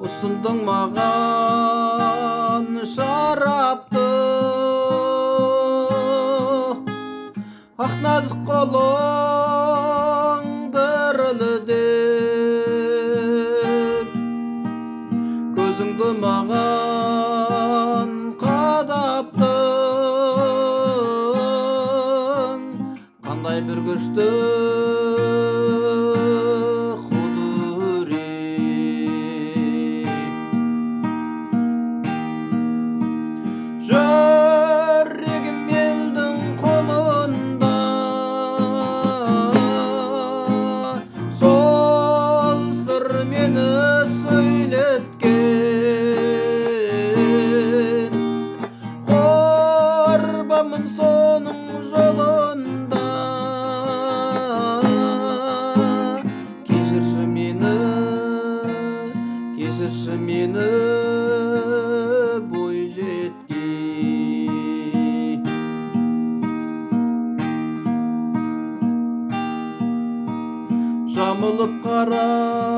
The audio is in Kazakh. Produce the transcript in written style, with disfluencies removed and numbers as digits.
ұсындың маған шарапты, ақ нәзік қолың дірілдеп, көзіңді маған қадаптың, қандай бір күшті жүрегім елдің қолында, сол сыр мені сөйлеткен, құрбамын соның жолында, кешірші мені, кешірші мені жамылып қара